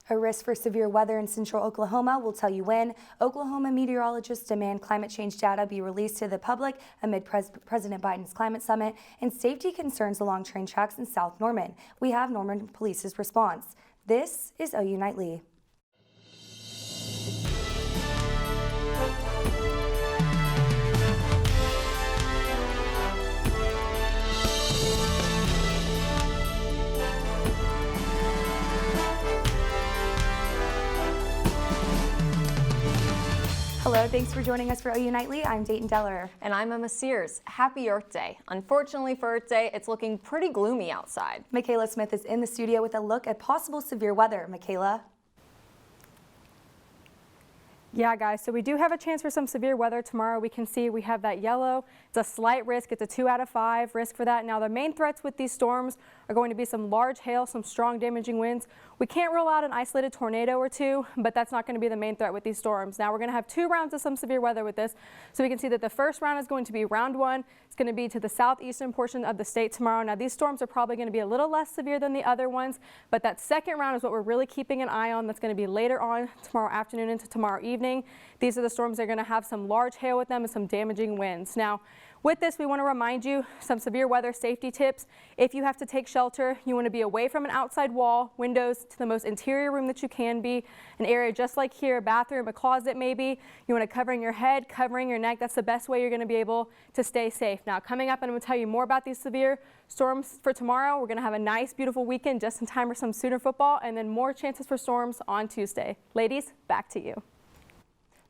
A risk for severe weather in central Oklahoma. We'll tell you when. Oklahoma meteorologists demand climate change data be released to the public amid President Biden's climate summit and safety concerns along train tracks in South Norman. We have Norman Police's response. This is OU Nightly. Hello, thanks for joining us for OU Nightly. I'm Deyton. And I'm Emma Sears. Happy Earth Day. Unfortunately for Earth Day, it's looking pretty gloomy outside. Mikayla Smith is in the studio with a look at possible severe weather. Mikayla? Yeah, guys, so we do have a chance for some severe weather tomorrow. We can see we have that yellow. It's a slight risk. It's a 2 out of 5 risk for that. Now, the main threats with these storms are going to be some large hail, some strong damaging winds. We can't rule out an isolated tornado or two, but that's not going to be the main threat with these storms. Now, we're going to have 2 rounds of some severe weather with this. So we can see that the first round is going to be round 1. It's going to be to the southeastern portion of the state tomorrow. Now, these storms are probably going to be a little less severe than the other ones, but that second round is what we're really keeping an eye on. That's going to be later on tomorrow afternoon into tomorrow evening. These are the storms that are going to have some large hail with them and some damaging winds. Now, with this, we want to remind you some severe weather safety tips. If you have to take shelter, you want to be away from an outside wall, windows to the most interior room that you can be, an area just like here, a bathroom, a closet maybe. You want to covering your head, covering your neck. That's the best way you're going to be able to stay safe. Now, coming up, I'm going to tell you more about these severe storms for tomorrow. We're going to have a nice, beautiful weekend just in time for some Sooner football and then more chances for storms on Tuesday. Ladies, back to you.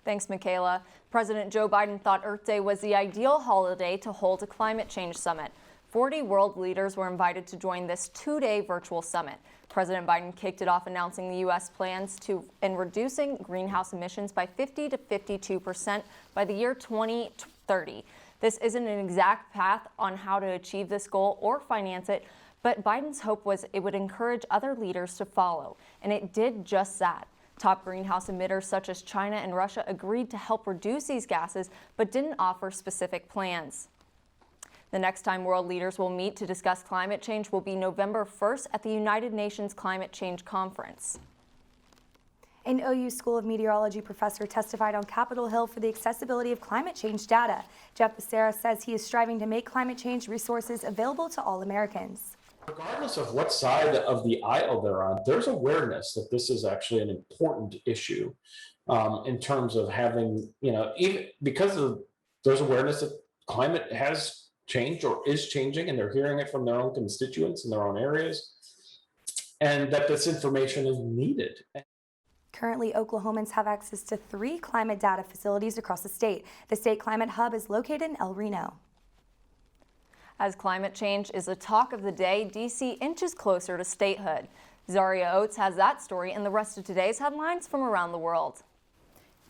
Thanks, Mikayla. President Joe Biden thought Earth Day was the ideal holiday to hold a climate change summit. 40 world leaders were invited to join this 2-day virtual summit. President Biden kicked it off announcing the U.S. plans in reducing greenhouse emissions by 50 to 52% by the year 2030. This isn't an exact path on how to achieve this goal or finance it, but Biden's hope was it would encourage other leaders to follow, and it did just that. Top greenhouse emitters such as China and Russia agreed to help reduce these gases, but didn't offer specific plans. The next time world leaders will meet to discuss climate change will be November 1st at the United Nations Climate Change Conference. An OU School of Meteorology professor testified on Capitol Hill for the accessibility of climate change data. Jeff Becerra says he is striving to make climate change resources available to all Americans. Regardless of what side of the aisle they're on, there's awareness that this is actually an important issue in terms of having, even because there's awareness that climate has changed or is changing, and they're hearing it from their own constituents in their own areas, and that this information is needed. Currently, Oklahomans have access to 3 climate data facilities across the state. The State Climate Hub is located in El Reno. As climate change is the talk of the day, D.C. inches closer to statehood. Zaria Oates has that story and the rest of today's headlines from around the world.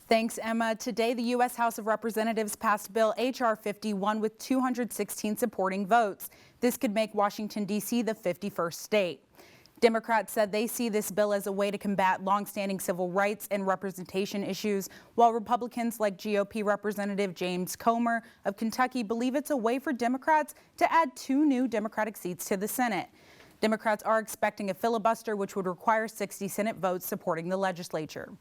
Thanks, Emma. Today, the U.S. House of Representatives passed Bill H.R. 51 with 216 supporting votes. This could make Washington, D.C. the 51st state. Democrats said they see this bill as a way to combat longstanding civil rights and representation issues, while Republicans like GOP Representative James Comer of Kentucky believe it's a way for Democrats to add 2 new Democratic seats to the Senate. Democrats are expecting a filibuster, which would require 60 Senate votes supporting the legislature.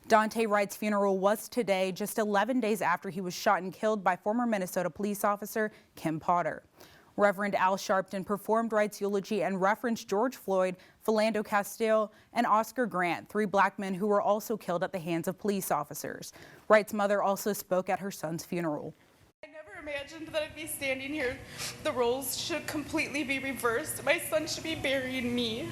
Daunte Wright's funeral was today, just 11 days after he was shot and killed by former Minnesota police officer Kim Potter. Reverend Al Sharpton performed Wright's eulogy and referenced George Floyd, Philando Castile, and Oscar Grant, 3 black men who were also killed at the hands of police officers. Wright's mother also spoke at her son's funeral. I never imagined that I'd be standing here. The roles should completely be reversed. My son should be burying me.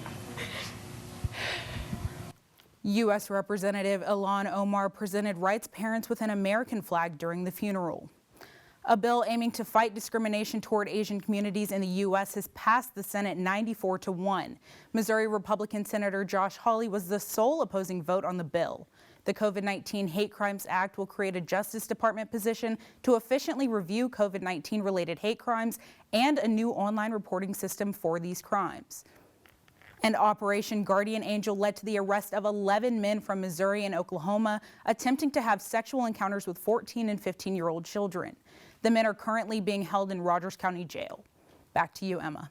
U.S. Representative Ilhan Omar presented Wright's parents with an American flag during the funeral. A bill aiming to fight discrimination toward Asian communities in the U.S. has passed the Senate 94-1. Missouri Republican Senator Josh Hawley was the sole opposing vote on the bill. The COVID-19 Hate Crimes Act will create a Justice Department position to efficiently review COVID-19 related hate crimes and a new online reporting system for these crimes. And Operation Guardian Angel led to the arrest of 11 men from Missouri and Oklahoma attempting to have sexual encounters with 14 and 15-year-old children. The men are currently being held in Rogers County Jail. Back to you, Emma.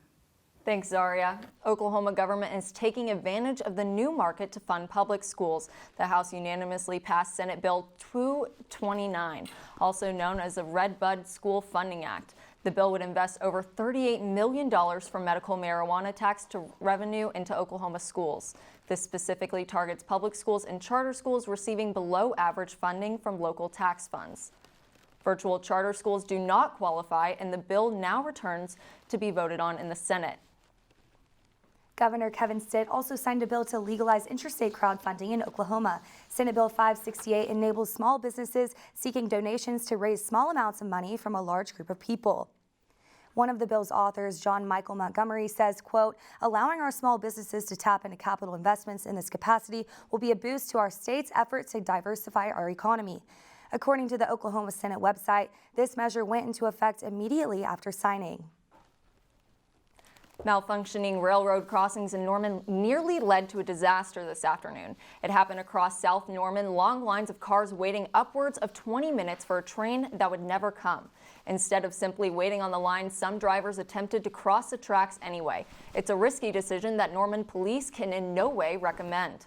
Thanks, Zaria. Oklahoma government is taking advantage of the new market to fund public schools. The House unanimously passed Senate Bill 229, also known as the Red Bud School Funding Act. The bill would invest over $38 million from medical marijuana tax to revenue into Oklahoma schools. This specifically targets public schools and charter schools receiving below average funding from local tax funds. Virtual charter schools do not qualify, and the bill now returns to be voted on in the Senate. Governor Kevin Stitt also signed a bill to legalize interstate crowdfunding in Oklahoma. Senate Bill 568 enables small businesses seeking donations to raise small amounts of money from a large group of people. One of the bill's authors, John Michael Montgomery, says, quote, allowing our small businesses to tap into capital investments in this capacity will be a boost to our state's efforts to diversify our economy. According to the Oklahoma Senate website, this measure went into effect immediately after signing. Malfunctioning railroad crossings in Norman nearly led to a disaster this afternoon. It happened across South Norman, long lines of cars waiting upwards of 20 minutes for a train that would never come. Instead of simply waiting on the line, some drivers attempted to cross the tracks anyway. It's a risky decision that Norman police can in no way recommend.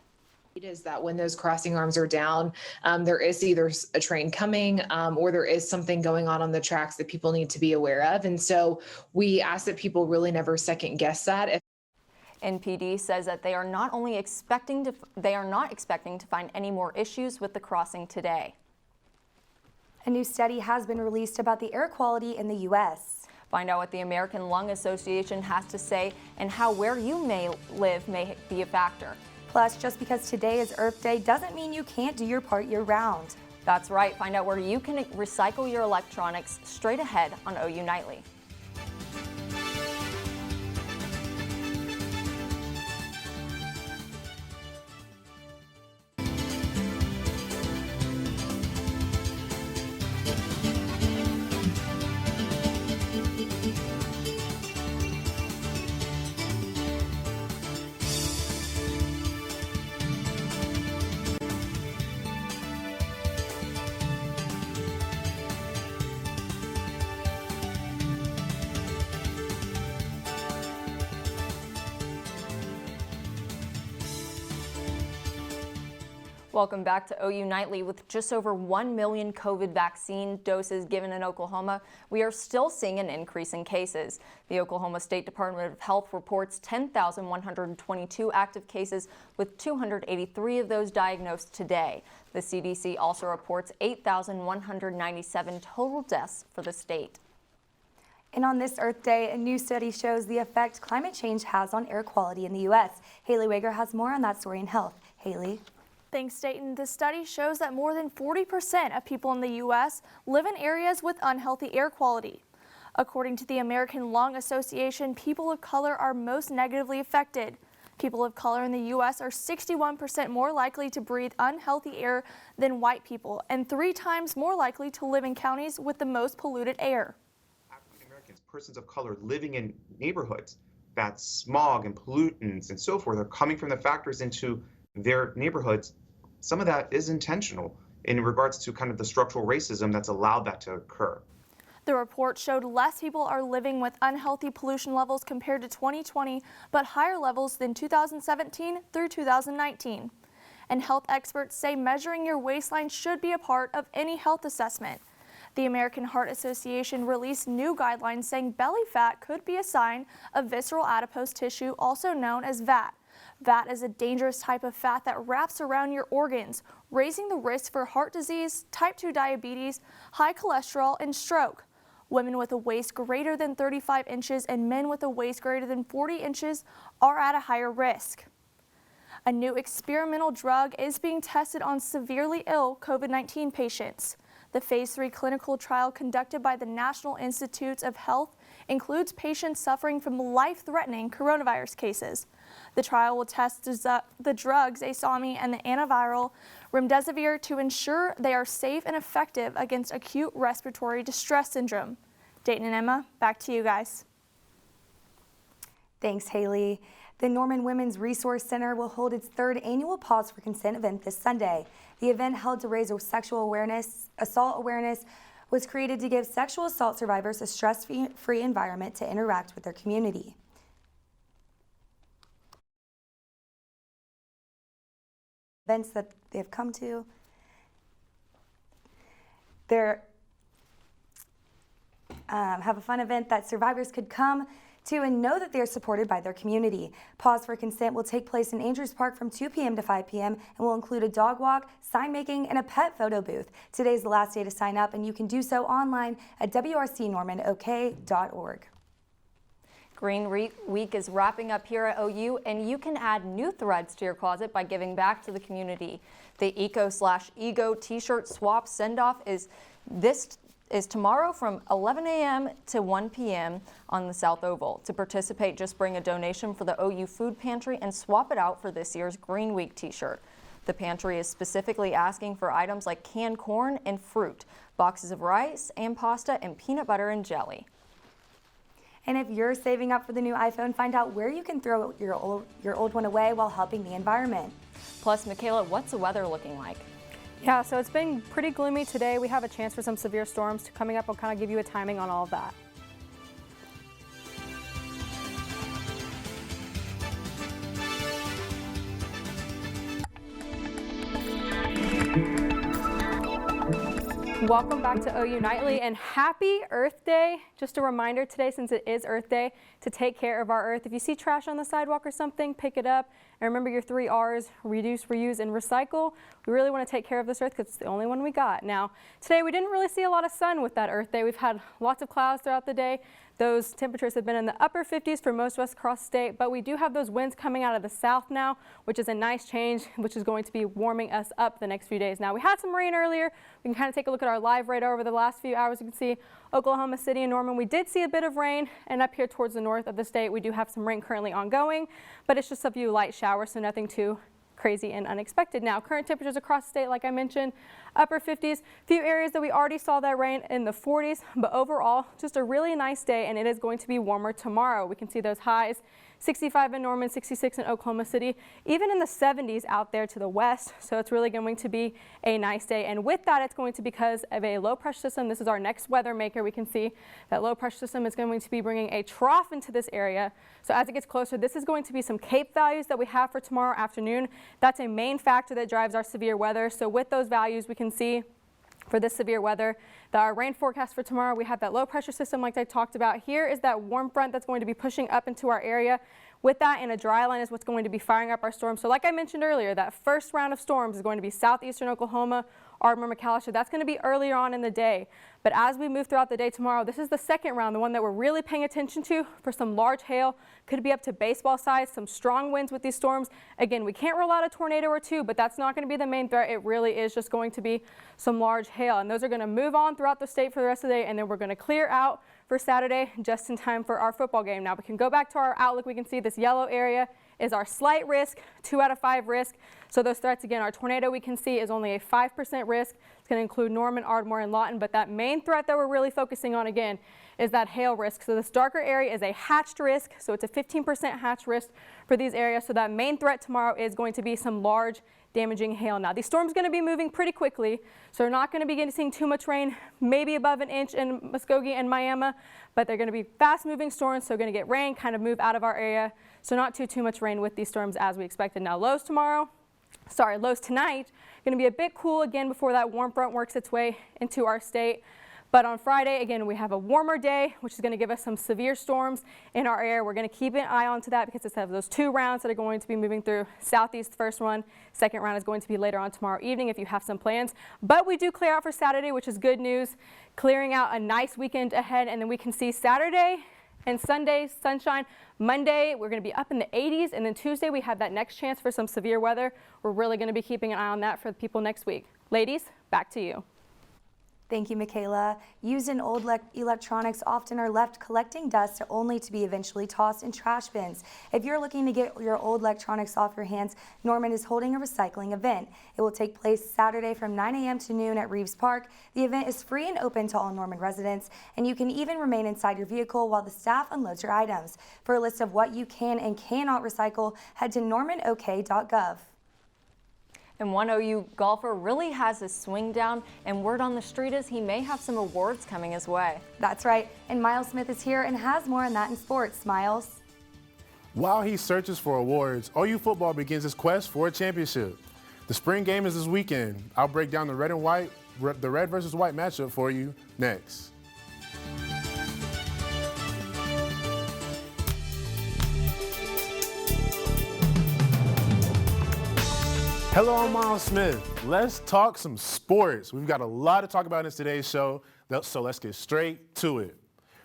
Is that when those crossing arms are down, there is either a train coming or there is something going on the tracks that people need to be aware of. And so we ask that people really never second guess that. NPD says that they are not expecting to find any more issues with the crossing today. A new study has been released about the air quality in the U.S. Find out what the American Lung Association has to say and how where you may live may be a factor. Plus, just because today is Earth Day doesn't mean you can't do your part year-round. That's right. Find out where you can recycle your electronics straight ahead on OU Nightly. Welcome back to OU Nightly. With just over 1 million COVID vaccine doses given in Oklahoma, we are still seeing an increase in cases. The Oklahoma State Department of Health reports 10,122 active cases, with 283 of those diagnosed today. The CDC also reports 8,197 total deaths for the state. And on this Earth Day, a new study shows the effect climate change has on air quality in the U.S. Haley Weger has more on that story in health. Haley. Thanks, Deyton. The study shows that more than 40% of people in the U.S. live in areas with unhealthy air quality. According to the American Lung Association, people of color are most negatively affected. People of color in the U.S. are 61% more likely to breathe unhealthy air than white people, and 3 times more likely to live in counties with the most polluted air. African Americans, persons of color living in neighborhoods that smog and pollutants and so forth are coming from the factors into their neighborhoods. Some of that is intentional in regards to kind of the structural racism that's allowed that to occur. The report showed less people are living with unhealthy pollution levels compared to 2020, but higher levels than 2017 through 2019. And health experts say measuring your waistline should be a part of any health assessment. The American Heart Association released new guidelines saying belly fat could be a sign of visceral adipose tissue, also known as VAT. VAT is a dangerous type of fat that wraps around your organs, raising the risk for heart disease, type 2 diabetes, high cholesterol, and stroke. Women with a waist greater than 35 inches and men with a waist greater than 40 inches are at a higher risk. A new experimental drug is being tested on severely ill COVID-19 patients. The Phase 3 clinical trial conducted by the National Institutes of Health includes patients suffering from life-threatening coronavirus cases. The trial will test the drugs Asami and the antiviral remdesivir to ensure they are safe and effective against acute respiratory distress syndrome. Deyton and Emma, back to you guys. Thanks, Haley. The Norman Women's Resource Center will hold its 3rd annual Pause for Consent event this Sunday. The event, held to raise assault awareness, was created to give sexual assault survivors a stress-free environment to interact with their community. events that they have come to. They're have a fun event that survivors could come to and know that they are supported by their community. Pause for Consent will take place in Andrews Park from 2 p.m. to 5 p.m. and will include a dog walk, sign making, and a pet photo booth. Today's the last day to sign up, and you can do so online at wrcnormanok.org. Green Week is wrapping up here at OU, and you can add new threads to your closet by giving back to the community. The Eco/Ego t-shirt swap send-off is tomorrow from 11 a.m. to 1 p.m. on the South Oval. To participate, just bring a donation for the OU Food Pantry and swap it out for this year's Green Week t-shirt. The pantry is specifically asking for items like canned corn and fruit, boxes of rice and pasta, and peanut butter and jelly. And if you're saving up for the new iPhone, find out where you can throw your old one away while helping the environment. Plus, Mikayla, what's the weather looking like? Yeah, so it's been pretty gloomy today. We have a chance for some severe storms coming up. I'll kind of give you a timing on all of that. Welcome back to OU Nightly and happy Earth Day. Just a reminder today, since it is Earth Day, to take care of our earth. If you see trash on the sidewalk or something, pick it up. And remember your 3 R's, reduce, reuse, and recycle. We really want to take care of this earth because it's the only one we got. Now, today we didn't really see a lot of sun with that Earth Day. We've had lots of clouds throughout the day. Those temperatures have been in the upper 50s for most of us across the state, but we do have those winds coming out of the south now, which is a nice change, which is going to be warming us up the next few days. Now, we had some rain earlier. We can kind of take a look at our live radar over the last few hours. You can see Oklahoma City and Norman. We did see a bit of rain, and up here towards the north of the state, we do have some rain currently ongoing, but it's just a few light showers, so nothing too crazy and unexpected. Now, current temperatures across the state, like I mentioned, upper 50s. Few areas that we already saw that rain in the 40s, but overall, just a really nice day, and it is going to be warmer tomorrow. We can see those highs, 65 in Norman, 66 in Oklahoma City, even in the 70s out there to the west. So it's really going to be a nice day. And with that, it's going to be because of a low pressure system. This is our next weather maker. We can see that low pressure system is going to be bringing a trough into this area. So as it gets closer, this is going to be some CAPE values that we have for tomorrow afternoon. That's a main factor that drives our severe weather. So with those values, we can see for this severe weather, our rain forecast for tomorrow, we have that low pressure system like I talked about. Here is that warm front that's going to be pushing up into our area. With that, and a dry line is what's going to be firing up our storms. So like I mentioned earlier, that first round of storms is going to be southeastern Oklahoma, Ardmore, McAllister. That's going to be earlier on in the day. But as we move throughout the day tomorrow, this is the second round, the one that we're really paying attention to for some large hail. Could be up to baseball size, some strong winds with these storms. Again, we can't rule out a tornado or two, but that's not going to be the main threat. It really is just going to be some large hail. And those are going to move on throughout the state for the rest of the day, and then we're going to clear out for Saturday just in time for our football game. Now we can go back to our outlook. We can see this yellow area is our slight risk, 2 out of 5 risk. So those threats, again, our tornado we can see is only a 5% risk. It's going to include Norman, Ardmore, and Lawton. But that main threat that we're really focusing on, again, is that hail risk. So this darker area is a hatched risk. So it's a 15% hatch risk for these areas. So that main threat tomorrow is going to be some large damaging hail. Now, these storms are going to be moving pretty quickly, so we're not going to be seeing too much rain, maybe above an inch in Muskogee and Miami, but they're going to be fast-moving storms, so we're going to get rain, kind of move out of our area, so not too much rain with these storms as we expected. Now, lows tonight, going to be a bit cool again before that warm front works its way into our state. But on Friday, again, we have a warmer day, which is going to give us some severe storms in our area. We're going to keep an eye on to that because it's have those 2 rounds that are going to be moving through southeast. First one, second round is going to be later on tomorrow evening if you have some plans. But we do clear out for Saturday, which is good news. Clearing out a nice weekend ahead, and then we can see Saturday and Sunday sunshine. Monday, we're going to be up in the 80s, and then Tuesday we have that next chance for some severe weather. We're really going to be keeping an eye on that for the people next week. Ladies, back to you. Thank you, Mikayla. Used and old electronics often are left collecting dust only to be eventually tossed in trash bins. If you're looking to get your old electronics off your hands, Norman is holding a recycling event. It will take place Saturday from 9 a.m. to noon at Reeves Park. The event is free and open to all Norman residents, and you can even remain inside your vehicle while the staff unloads your items. For a list of what you can and cannot recycle, head to normanok.gov. And one OU golfer really has his swing down, and word on the street is he may have some awards coming his way. That's right, and Myles Smith is here and has more on that in sports. Myles. While he searches for awards, OU football begins its quest for a championship. The spring game is this weekend. I'll break down the red versus white matchup for you next. Hello, I'm Myles Smith. Let's talk some sports. We've got a lot to talk about in today's show, so let's get straight to it.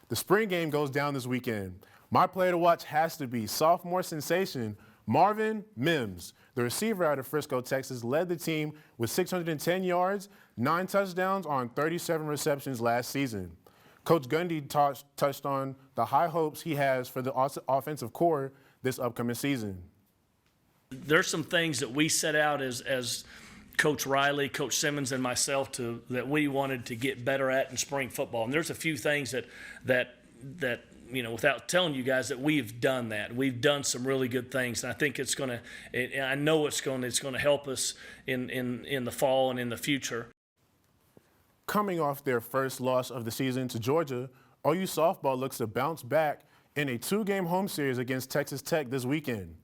The spring game goes down this weekend. My player to watch has to be sophomore sensation Marvin Mims. The receiver out of Frisco, Texas, led the team with 610 yards, 9 touchdowns on 37 receptions last season. Coach Gundy touched on the high hopes he has for the offensive core this upcoming season. There's some things that we set out as Coach Riley, Coach Simmons, and myself that we wanted to get better at in spring football. And there's a few things that without telling you guys, that we've done that. We've done some really good things, and I think it's going to help us in the fall and in the future. Coming off their first loss of the season to Georgia, OU softball looks to bounce back in a 2-game home series against Texas Tech this weekend.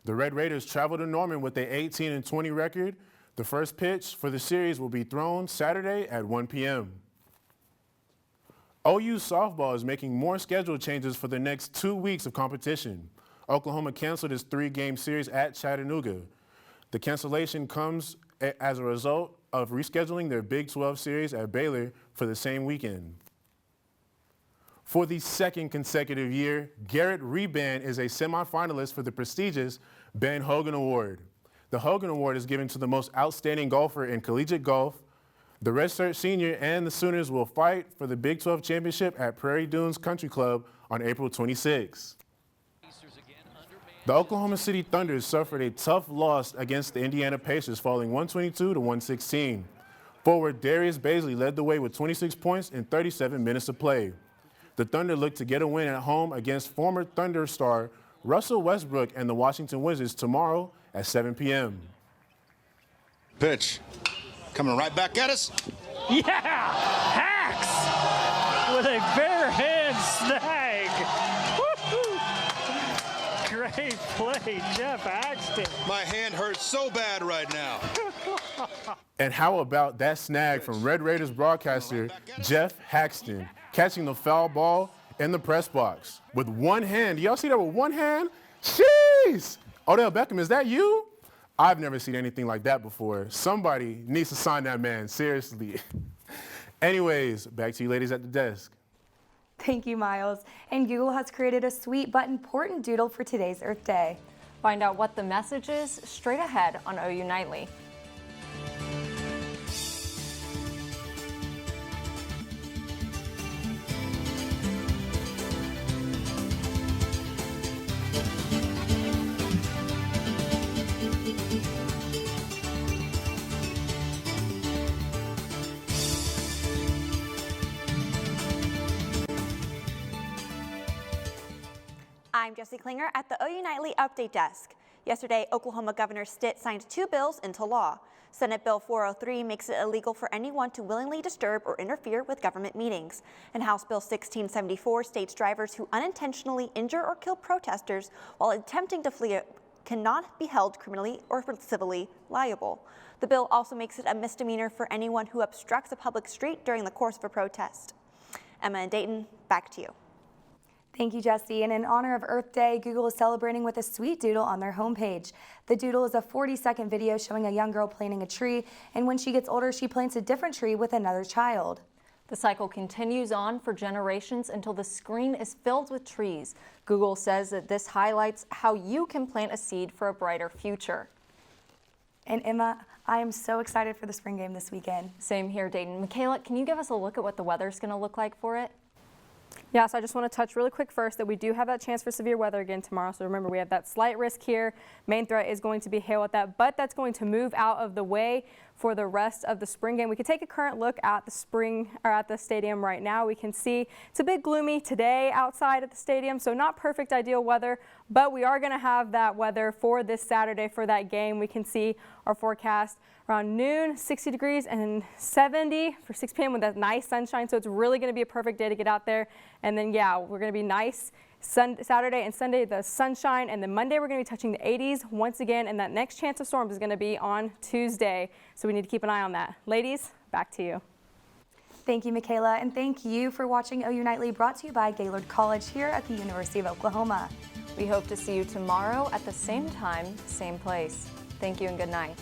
The Red Raiders travel to Norman with a 18-20 record. The first pitch for the series will be thrown Saturday at 1 p.m. OU softball is making more schedule changes for the next 2 weeks of competition. Oklahoma canceled its 3-game series at Chattanooga. The cancellation comes as a result of rescheduling their Big 12 series at Baylor for the same weekend. For the second consecutive year, Garrett Reban is a semifinalist for the prestigious Ben Hogan Award. The Hogan Award is given to the most outstanding golfer in collegiate golf. The redshirt senior and the Sooners will fight for the Big 12 championship at Prairie Dunes Country Club on April 26. The Oklahoma City Thunder suffered a tough loss against the Indiana Pacers, falling 122-116. Forward Darius Baisley led the way with 26 points in 37 minutes of play. The Thunder look to get a win at home against former Thunder star Russell Westbrook and the Washington Wizards tomorrow at 7 p.m. Pitch. Coming right back at us. Yeah! Hacks! With a bare hand snag. Woo-hoo! Great play, Jeff Axton. My hand hurts so bad right now. And how about that snag from Red Raiders broadcaster Jeff Haxton, catching the foul ball in the press box with one hand. Y'all see that with one hand? Jeez! Odell Beckham, is that you? I've never seen anything like that before. Somebody needs to sign that man, seriously. Anyways, back to you ladies at the desk. Thank you, Myles. And Google has created a sweet but important doodle for today's Earth Day. Find out what the message is straight ahead on OU Nightly. I'm Jessie Klinger at the OU Nightly Update Desk. Yesterday, Oklahoma Governor Stitt signed 2 bills into law. Senate Bill 403 makes it illegal for anyone to willingly disturb or interfere with government meetings. And House Bill 1674 states drivers who unintentionally injure or kill protesters while attempting to flee cannot be held criminally or civilly liable. The bill also makes it a misdemeanor for anyone who obstructs a public street during the course of a protest. Emma and Deyton, back to you. Thank you, Jessie. And in honor of Earth Day, Google is celebrating with a sweet doodle on their homepage. The doodle is a 40-second video showing a young girl planting a tree, and when she gets older, she plants a different tree with another child. The cycle continues on for generations until the screen is filled with trees. Google says that this highlights how you can plant a seed for a brighter future. And Emma, I am so excited for the spring game this weekend. Same here, Deyton. Mikayla, can you give us a look at what the weather's going to look like for it? Yeah, so I just want to touch really quick first that we do have that chance for severe weather again tomorrow. So remember, we have that slight risk here. Main threat is going to be hail at that, but that's going to move out of the way for the rest of the spring game. We can take a current look at the stadium right now. We can see it's a bit gloomy today outside at the stadium, so not perfect ideal weather, but we are going to have that weather for this Saturday for that game. We can see our forecast around noon, 60 degrees and 70 for 6 p.m. with that nice sunshine. So it's really going to be a perfect day to get out there And then, yeah, we're going to be nice Saturday and Sunday, the sunshine, and then Monday we're going to be touching the 80s once again, and that next chance of storms is going to be on Tuesday, so we need to keep an eye on that. Ladies, back to you. Thank you, Mikayla, and thank you for watching OU Nightly, brought to you by Gaylord College here at the University of Oklahoma. We hope to see you tomorrow at the same time, same place. Thank you and good night.